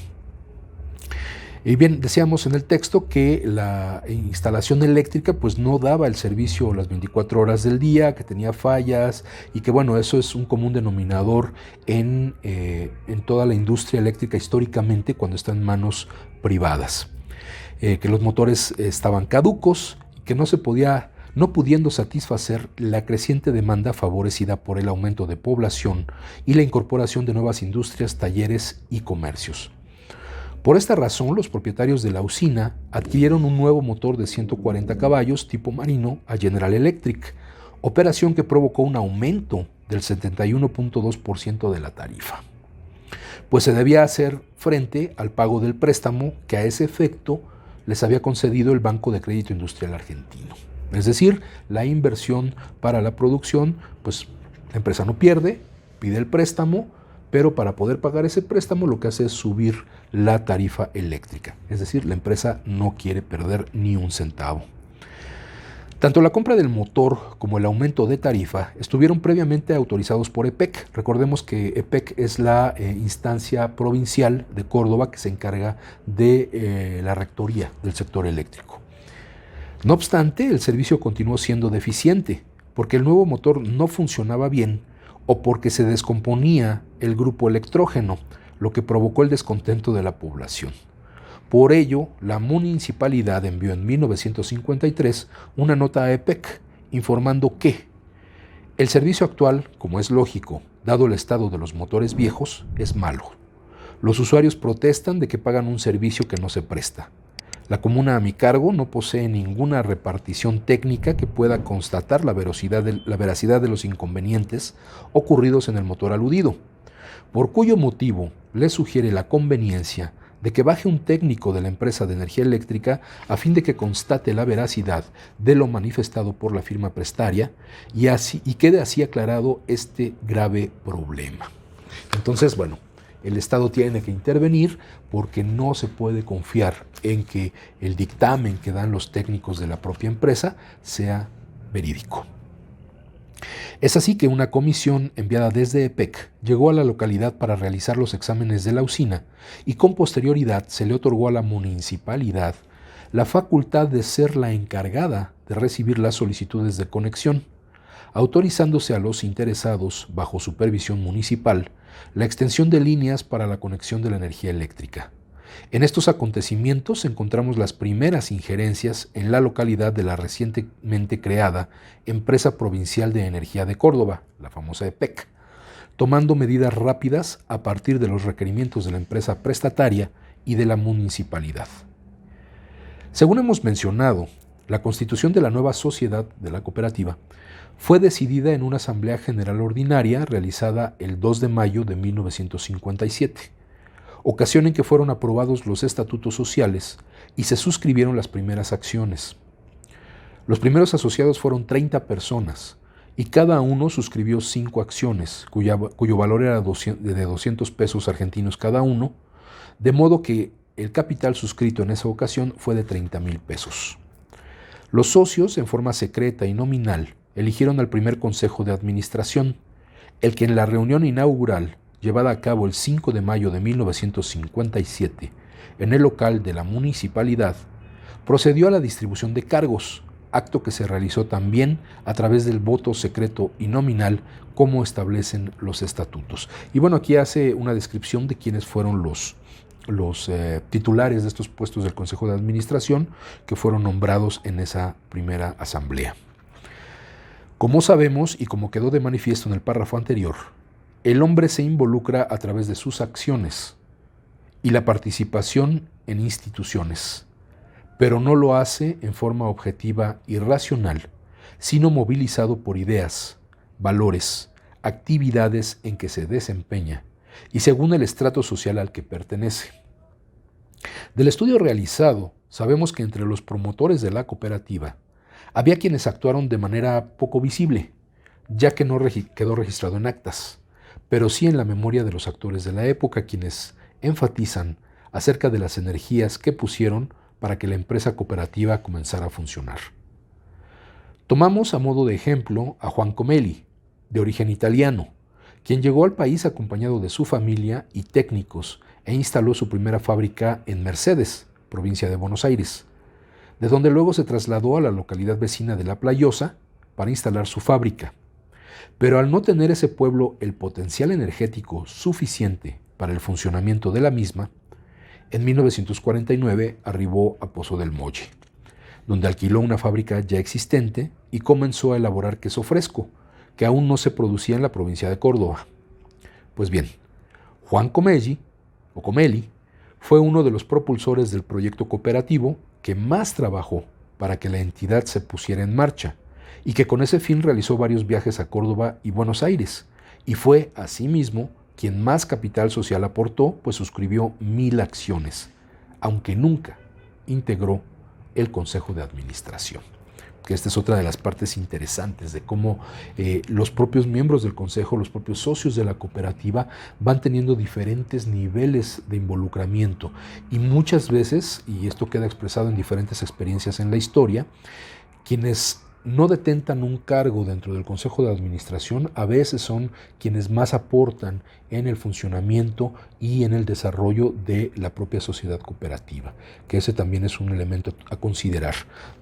Y bien, decíamos en el texto que la instalación eléctrica pues no daba el servicio las 24 horas del día, que tenía fallas y que bueno, eso es un común denominador en toda la industria eléctrica históricamente cuando está en manos privadas. Que los motores estaban caducos y que no pudiendo satisfacer la creciente demanda favorecida por el aumento de población y la incorporación de nuevas industrias, talleres y comercios. Por esta razón, los propietarios de la usina adquirieron un nuevo motor de 140 caballos tipo marino a General Electric, operación que provocó un aumento del 71.2% de la tarifa, pues se debía hacer frente al pago del préstamo que a ese efecto les había concedido el Banco de Crédito Industrial Argentino. Es decir, la inversión para la producción, pues la empresa no pierde, pide el préstamo, pero para poder pagar ese préstamo lo que hace es subir la tarifa eléctrica. Es decir, la empresa no quiere perder ni un centavo. Tanto la compra del motor como el aumento de tarifa estuvieron previamente autorizados por EPEC. Recordemos que EPEC es la instancia provincial de Córdoba que se encarga de la rectoría del sector eléctrico. No obstante, el servicio continuó siendo deficiente porque el nuevo motor no funcionaba bien o porque se descomponía el grupo electrógeno, lo que provocó el descontento de la población. Por ello, la municipalidad envió en 1953 una nota a EPEC informando que el servicio actual, como es lógico, dado el estado de los motores viejos, es malo. Los usuarios protestan de que pagan un servicio que no se presta. La comuna a mi cargo no posee ninguna repartición técnica que pueda constatar la veracidad de los inconvenientes ocurridos en el motor aludido, por cuyo motivo le sugiere la conveniencia de que baje un técnico de la empresa de energía eléctrica a fin de que constate la veracidad de lo manifestado por la firma prestaria y quede así aclarado este grave problema. Entonces, bueno, el Estado tiene que intervenir porque no se puede confiar en que el dictamen que dan los técnicos de la propia empresa sea verídico. Es así que una comisión enviada desde EPEC llegó a la localidad para realizar los exámenes de la usina y con posterioridad se le otorgó a la municipalidad la facultad de ser la encargada de recibir las solicitudes de conexión, autorizándose a los interesados, bajo supervisión municipal, la extensión de líneas para la conexión de la energía eléctrica. En estos acontecimientos encontramos las primeras injerencias en la localidad de la recientemente creada Empresa Provincial de Energía de Córdoba, la famosa EPEC, tomando medidas rápidas a partir de los requerimientos de la empresa prestataria y de la municipalidad. Según hemos mencionado, la constitución de la nueva sociedad de la cooperativa fue decidida en una asamblea general ordinaria realizada el 2 de mayo de 1957, ocasión en que fueron aprobados los estatutos sociales y se suscribieron las primeras acciones. Los primeros asociados fueron 30 personas y cada uno suscribió 5 acciones, cuyo valor era de 200 pesos argentinos cada uno, de modo que el capital suscrito en esa ocasión fue de 30,000 pesos. Los socios, en forma secreta y nominal, eligieron al primer consejo de administración, el que en la reunión inaugural, llevada a cabo el 5 de mayo de 1957, en el local de la municipalidad, procedió a la distribución de cargos, acto que se realizó también a través del voto secreto y nominal, como establecen los estatutos. Y bueno, aquí hace una descripción de quiénes fueron los titulares de estos puestos del Consejo de Administración que fueron nombrados en esa primera asamblea. Como sabemos y como quedó de manifiesto en el párrafo anterior, el hombre se involucra a través de sus acciones y la participación en instituciones, pero no lo hace en forma objetiva y racional, sino movilizado por ideas, valores, actividades en que se desempeña y según el estrato social al que pertenece. Del estudio realizado, sabemos que entre los promotores de la cooperativa había quienes actuaron de manera poco visible, ya que no quedó registrado en actas, pero sí en la memoria de los actores de la época, quienes enfatizan acerca de las energías que pusieron para que la empresa cooperativa comenzara a funcionar. Tomamos a modo de ejemplo a Juan Comelli, de origen italiano, quien llegó al país acompañado de su familia y técnicos e instaló su primera fábrica en Mercedes, provincia de Buenos Aires, de donde luego se trasladó a la localidad vecina de La Playosa para instalar su fábrica. Pero al no tener ese pueblo el potencial energético suficiente para el funcionamiento de la misma, en 1949 arribó a Pozo del Molle, donde alquiló una fábrica ya existente y comenzó a elaborar queso fresco, que aún no se producía en la provincia de Córdoba. Pues bien, Juan Comelli fue uno de los propulsores del proyecto cooperativo que más trabajó para que la entidad se pusiera en marcha y que con ese fin realizó varios viajes a Córdoba y Buenos Aires, y fue asimismo quien más capital social aportó, pues suscribió 1,000 acciones, aunque nunca integró el Consejo de Administración. Que esta es otra de las partes interesantes de cómo los propios miembros del Consejo, los propios socios de la cooperativa van teniendo diferentes niveles de involucramiento y muchas veces, y esto queda expresado en diferentes experiencias en la historia, quienes no detentan un cargo dentro del Consejo de Administración a veces son quienes más aportan en el funcionamiento y en el desarrollo de la propia sociedad cooperativa, que ese también es un elemento a considerar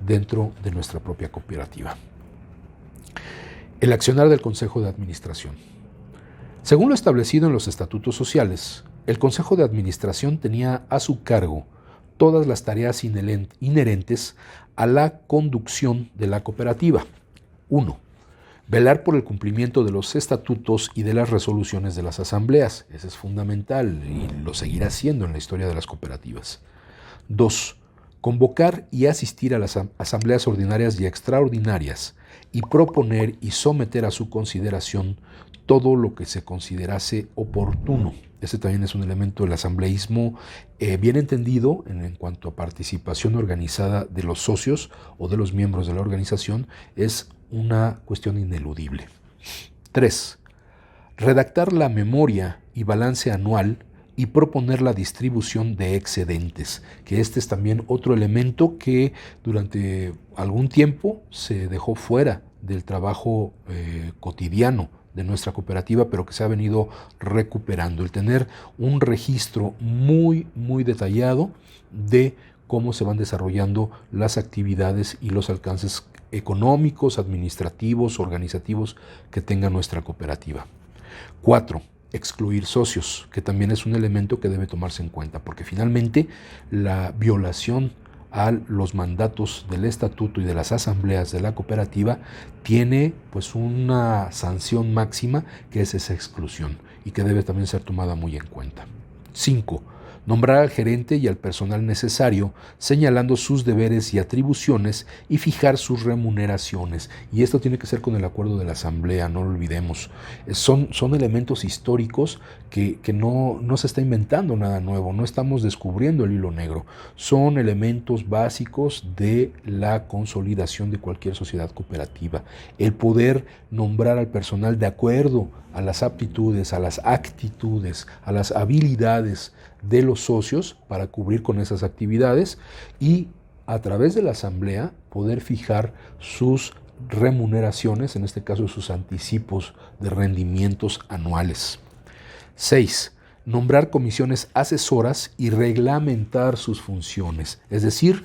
dentro de nuestra propia cooperativa. El accionar del Consejo de Administración. Según lo establecido en los estatutos sociales, el Consejo de Administración tenía a su cargo todas las tareas inherentes a la conducción de la cooperativa. 1. Velar por el cumplimiento de los estatutos y de las resoluciones de las asambleas. Eso es fundamental y lo seguirá siendo en la historia de las cooperativas. 2. Convocar y asistir a las asambleas ordinarias y extraordinarias y proponer y someter a su consideración todo lo que se considerase oportuno. Este también es un elemento del asambleísmo bien entendido en cuanto a participación organizada de los socios o de los miembros de la organización. Es una cuestión ineludible. 3. Redactar la memoria y balance anual y proponer la distribución de excedentes, que este es también otro elemento que durante algún tiempo se dejó fuera del trabajo cotidiano de nuestra cooperativa, pero que se ha venido recuperando. El tener un registro muy detallado de cómo se van desarrollando las actividades y los alcances económicos, administrativos, organizativos que tenga nuestra cooperativa. 4. Excluir socios, que también es un elemento que debe tomarse en cuenta, porque finalmente la violación a los mandatos del estatuto y de las asambleas de la cooperativa tiene pues una sanción máxima, que es esa exclusión y que debe también ser tomada muy en cuenta. 5. Nombrar al gerente y al personal necesario, señalando sus deberes y atribuciones y fijar sus remuneraciones. Y esto tiene que ser con el acuerdo de la asamblea, no lo olvidemos. Son elementos históricos que no se está inventando nada nuevo, no estamos descubriendo el hilo negro. Son elementos básicos de la consolidación de cualquier sociedad cooperativa. El poder nombrar al personal de acuerdo a las aptitudes, a las actitudes, a las habilidades de los socios para cubrir con esas actividades y a través de la asamblea poder fijar sus remuneraciones, en este caso sus anticipos de rendimientos anuales. 6. Nombrar comisiones asesoras y reglamentar sus funciones, es decir,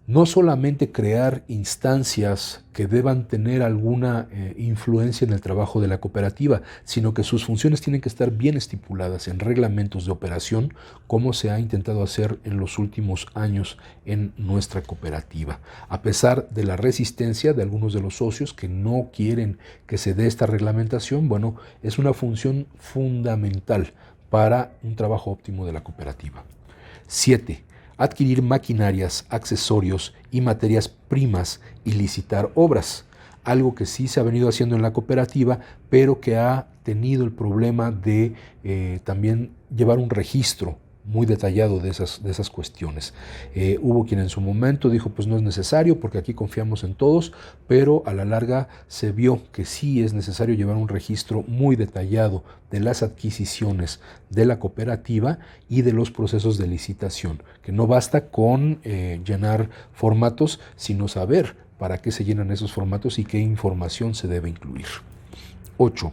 no solamente crear instancias que deban tener alguna influencia en el trabajo de la cooperativa, sino que sus funciones tienen que estar bien estipuladas en reglamentos de operación, como se ha intentado hacer en los últimos años en nuestra cooperativa. A pesar de la resistencia de algunos de los socios que no quieren que se dé esta reglamentación, bueno, es una función fundamental para un trabajo óptimo de la cooperativa. 7. Adquirir maquinarias, accesorios y materias primas y licitar obras, algo que sí se ha venido haciendo en la cooperativa, pero que ha tenido el problema de también llevar un registro muy detallado de esas cuestiones. Hubo quien en su momento dijo, pues no es necesario porque aquí confiamos en todos, pero a la larga se vio que sí es necesario llevar un registro muy detallado de las adquisiciones de la cooperativa y de los procesos de licitación, que no basta con llenar formatos, sino saber para qué se llenan esos formatos y qué información se debe incluir. 8.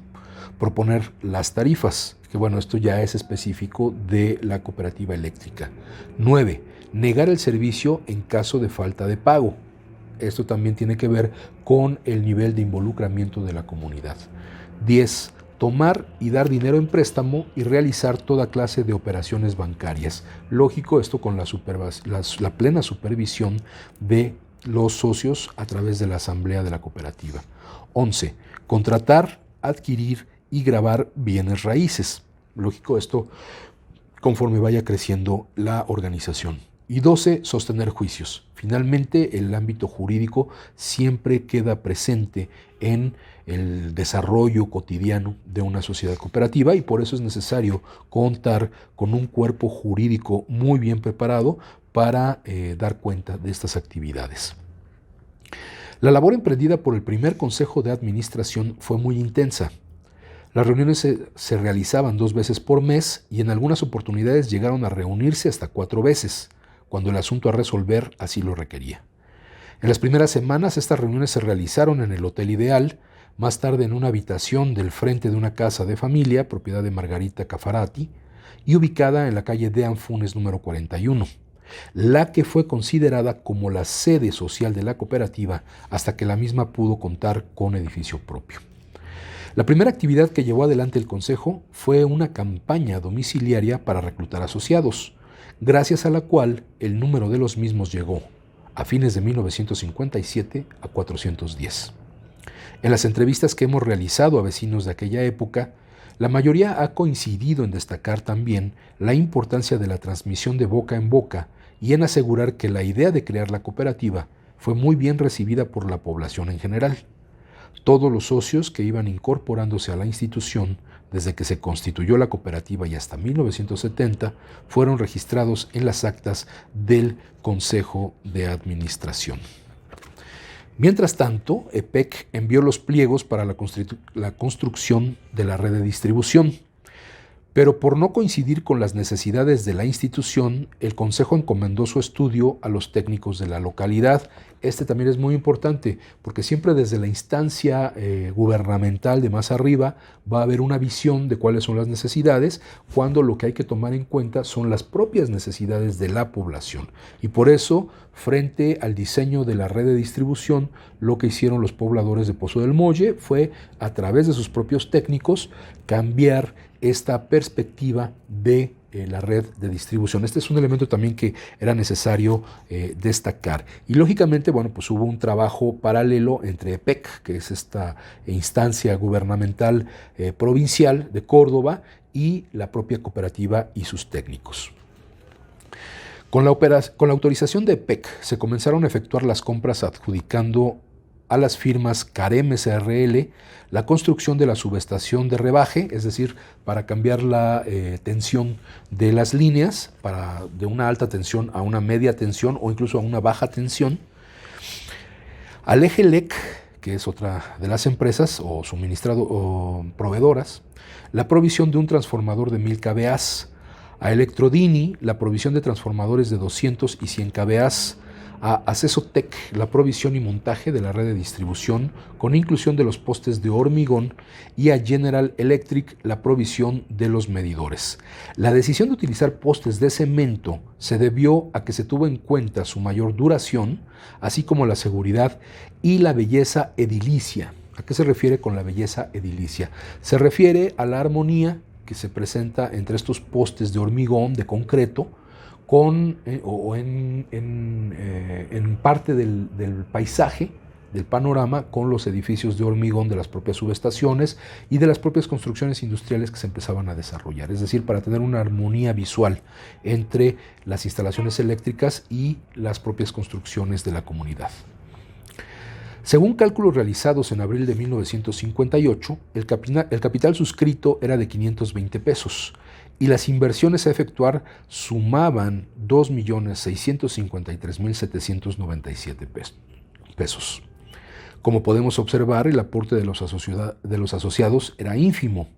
Proponer las tarifas, que bueno, esto ya es específico de la cooperativa eléctrica. 9. Negar el servicio en caso de falta de pago. Esto también tiene que ver con el nivel de involucramiento de la comunidad. 10. Tomar y dar dinero en préstamo y realizar toda clase de operaciones bancarias. Lógico, esto con la plena supervisión de los socios a través de la asamblea de la cooperativa. 11. Contratar, adquirir y gravar bienes raíces. Lógico, esto conforme vaya creciendo la organización. Y 12. Sostener juicios. Finalmente, el ámbito jurídico siempre queda presente en el desarrollo cotidiano de una sociedad cooperativa y por eso es necesario contar con un cuerpo jurídico muy bien preparado para dar cuenta de estas actividades. La labor emprendida por el primer Consejo de Administración fue muy intensa. Las reuniones se realizaban 2 veces por mes y en algunas oportunidades llegaron a reunirse hasta 4 veces, cuando el asunto a resolver así lo requería. En las primeras semanas estas reuniones se realizaron en el Hotel Ideal, más tarde en una habitación del frente de una casa de familia, propiedad de Margarita Cafarati, y ubicada en la calle de Anfunes número 41, la que fue considerada como la sede social de la cooperativa hasta que la misma pudo contar con edificio propio. La primera actividad que llevó adelante el Consejo fue una campaña domiciliaria para reclutar asociados, gracias a la cual el número de los mismos llegó, a fines de 1957, a 410. En las entrevistas que hemos realizado a vecinos de aquella época, la mayoría ha coincidido en destacar también la importancia de la transmisión de boca en boca y en asegurar que la idea de crear la cooperativa fue muy bien recibida por la población en general. Todos los socios que iban incorporándose a la institución desde que se constituyó la cooperativa y hasta 1970 fueron registrados en las actas del Consejo de Administración. Mientras tanto, EPEC envió los pliegos para la construcción de la red de distribución, pero por no coincidir con las necesidades de la institución, el Consejo encomendó su estudio a los técnicos de la localidad. Este también es muy importante, porque siempre desde la instancia gubernamental de más arriba va a haber una visión de cuáles son las necesidades, cuando lo que hay que tomar en cuenta son las propias necesidades de la población. Y por eso, frente al diseño de la red de distribución, lo que hicieron los pobladores de Pozo del Molle fue, a través de sus propios técnicos, cambiar esta perspectiva de la red de distribución. Este es un elemento también que era necesario destacar. Y lógicamente, bueno, pues hubo un trabajo paralelo entre EPEC, que es esta instancia gubernamental provincial de Córdoba, y la propia cooperativa y sus técnicos. Con la autorización de EPEC se comenzaron a efectuar las compras adjudicando a las firmas Carem S.r.l. la construcción de la subestación de rebaje, es decir, para cambiar la tensión de las líneas de una alta tensión a una media tensión o incluso a una baja tensión. Al Ejelec, que es otra de las empresas o proveedoras, la provisión de un transformador de 1000 kVA. A Electrodini, la provisión de transformadores de 200 y 100 kVA. A Acesotec, la provisión y montaje de la red de distribución con inclusión de los postes de hormigón, y a General Electric, la provisión de los medidores. La decisión de utilizar postes de cemento se debió a que se tuvo en cuenta su mayor duración, así como la seguridad y la belleza edilicia. ¿A qué se refiere con la belleza edilicia? Se refiere a la armonía que se presenta entre estos postes de hormigón, de concreto, en parte del paisaje, del panorama, con los edificios de hormigón de las propias subestaciones y de las propias construcciones industriales que se empezaban a desarrollar. Es decir, para tener una armonía visual entre las instalaciones eléctricas y las propias construcciones de la comunidad. Según cálculos realizados en abril de 1958, el capital suscrito era de 520 pesos y las inversiones a efectuar sumaban 2.653.797 pesos. Como podemos observar, el aporte de los asociados era ínfimo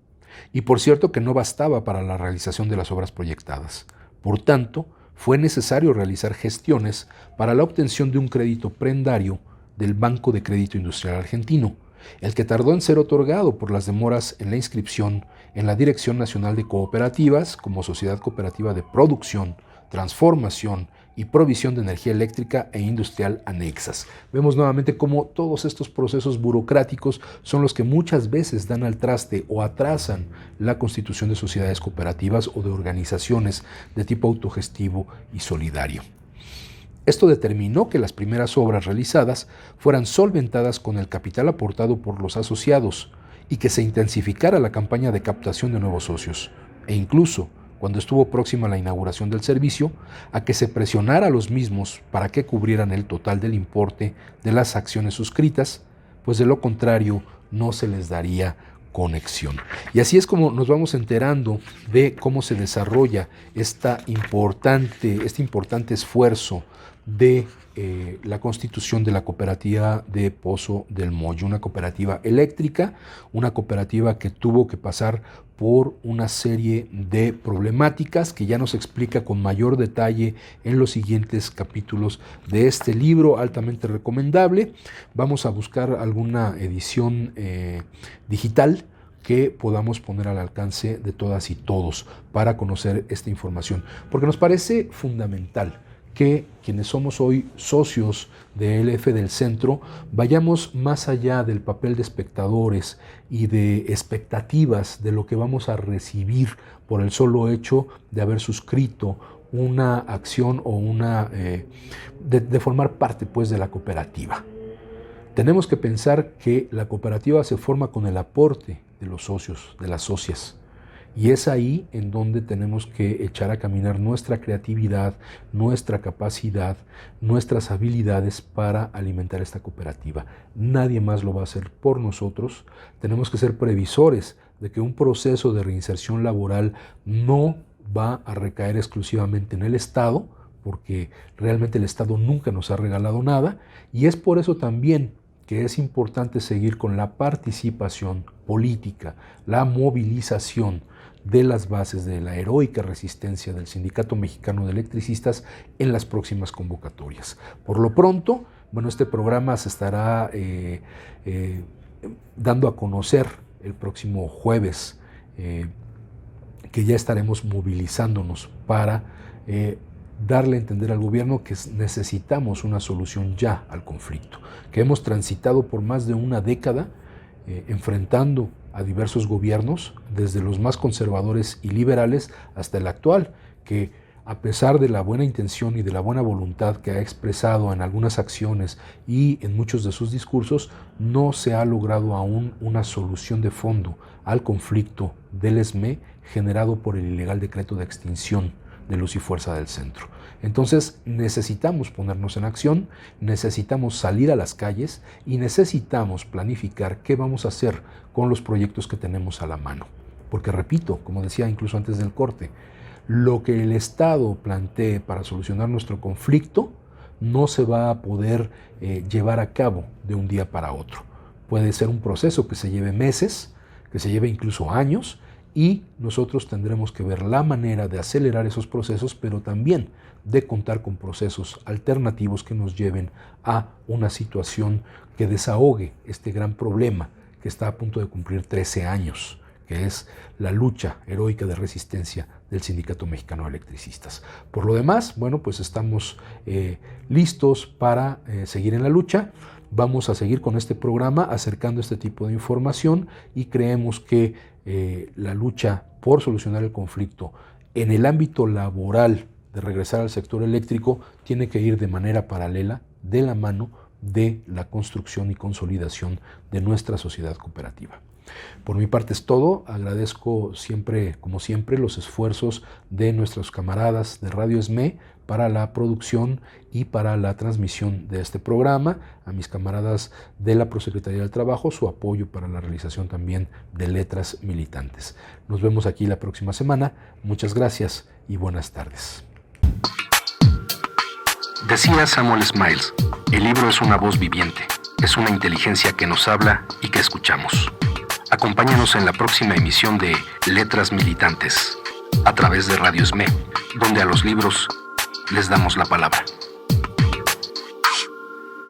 y, por cierto, que no bastaba para la realización de las obras proyectadas. Por tanto, fue necesario realizar gestiones para la obtención de un crédito prendario del Banco de Crédito Industrial Argentino, el que tardó en ser otorgado por las demoras en la inscripción en la Dirección Nacional de Cooperativas como Sociedad Cooperativa de Producción, Transformación y Provisión de Energía Eléctrica e Industrial anexas. Vemos nuevamente cómo todos estos procesos burocráticos son los que muchas veces dan al traste o atrasan la constitución de sociedades cooperativas o de organizaciones de tipo autogestivo y solidario. Esto determinó que las primeras obras realizadas fueran solventadas con el capital aportado por los asociados y que se intensificara la campaña de captación de nuevos socios, e incluso, cuando estuvo próxima la inauguración del servicio, a que se presionara a los mismos para que cubrieran el total del importe de las acciones suscritas, pues de lo contrario no se les daría conexión. Y así es como nos vamos enterando de cómo se desarrolla este importante esfuerzo de la constitución de la cooperativa de Pozo del Molle, una cooperativa eléctrica, una cooperativa que tuvo que pasar por una serie de problemáticas que ya nos explica con mayor detalle en los siguientes capítulos de este libro altamente recomendable. Vamos a buscar alguna edición digital que podamos poner al alcance de todas y todos para conocer esta información, porque nos parece fundamental que quienes somos hoy socios de LF del Centro vayamos más allá del papel de espectadores y de expectativas de lo que vamos a recibir por el solo hecho de haber suscrito una acción o de formar parte, pues, de la cooperativa. Tenemos que pensar que la cooperativa se forma con el aporte de los socios, de las socias. Y es ahí en donde tenemos que echar a caminar nuestra creatividad, nuestra capacidad, nuestras habilidades para alimentar esta cooperativa. Nadie más lo va a hacer por nosotros. Tenemos que ser previsores de que un proceso de reinserción laboral no va a recaer exclusivamente en el Estado, porque realmente el Estado nunca nos ha regalado nada, y es por eso también que es importante seguir con la participación política, la movilización de las bases de la heroica resistencia del Sindicato Mexicano de Electricistas en las próximas convocatorias. Por lo pronto, bueno, este programa se estará dando a conocer el próximo jueves, que ya estaremos movilizándonos para darle a entender al gobierno que necesitamos una solución ya al conflicto, que hemos transitado por más de una década enfrentando a diversos gobiernos, desde los más conservadores y liberales hasta el actual, que a pesar de la buena intención y de la buena voluntad que ha expresado en algunas acciones y en muchos de sus discursos, no se ha logrado aún una solución de fondo al conflicto del ESME generado por el ilegal decreto de extinción de Luz y Fuerza del Centro. Entonces necesitamos ponernos en acción, necesitamos salir a las calles y necesitamos planificar qué vamos a hacer con los proyectos que tenemos a la mano. Porque repito, como decía incluso antes del corte, lo que el Estado plantee para solucionar nuestro conflicto no se va a poder llevar a cabo de un día para otro. Puede ser un proceso que se lleve meses, que se lleve incluso años, y nosotros tendremos que ver la manera de acelerar esos procesos, pero también de contar con procesos alternativos que nos lleven a una situación que desahogue este gran problema que está a punto de cumplir 13 años, que es la lucha heroica de resistencia del Sindicato Mexicano de Electricistas. Por lo demás, bueno, pues estamos listos para seguir en la lucha. Vamos a seguir con este programa acercando este tipo de información y creemos que la lucha por solucionar el conflicto en el ámbito laboral de regresar al sector eléctrico tiene que ir de manera paralela, de la mano de la construcción y consolidación de nuestra sociedad cooperativa. Por mi parte es todo. Agradezco siempre, como siempre, los esfuerzos de nuestros camaradas de Radio ESME para la producción y para la transmisión de este programa, a mis camaradas de la Prosecretaría del Trabajo, su apoyo para la realización también de letras militantes. Nos vemos aquí la próxima semana. Muchas gracias y buenas tardes. Decía Samuel Smiles, el libro es una voz viviente, es una inteligencia que nos habla y que escuchamos. Acompáñanos en la próxima emisión de Letras Militantes, a través de Radio ESME, donde a los libros les damos la palabra.